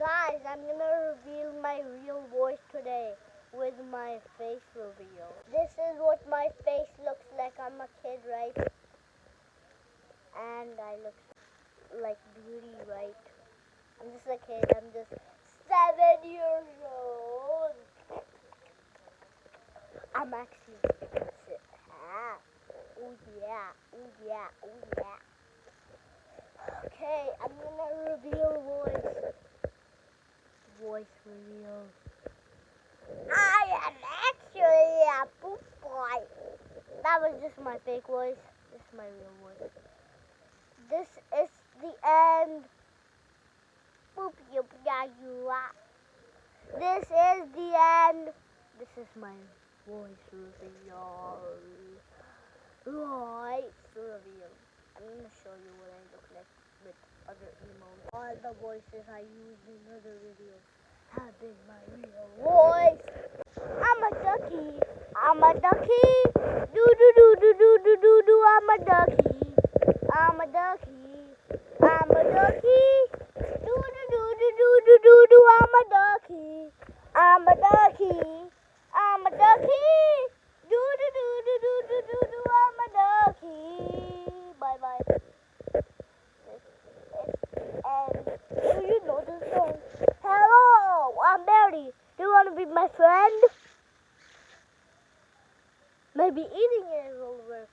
Guys, I'm gonna reveal my real voice today with my face reveal. This is what my face looks like. I'm a kid, right? And I look like beauty, right? I'm just a kid. I'm just 7 years old. I'm actually oh yeah, oh yeah, oh yeah. Okay, I'm gonna reveal voice reveal. I am actually a poop boy. That was just my fake voice. This is my real voice. This is the end. Boop yup ya you are. This is the end. This is my voice reveal. Voice reveal. I'm gonna show you what I look like with other emotes. All the voices I used in other videos have been my real voice. I'm a ducky. I'm a ducky. Do do do do do do do do. I'm a ducky. I'm a ducky. I'm a ducky. Do do do do do do do do. I'm a ducky. I'm a ducky. I'm a ducky. Do do do do do do do do. I'm a ducky. Bye bye. And do you know this song? Hello, I'm Mary. Do you want to be my friend? Maybe eating it will work.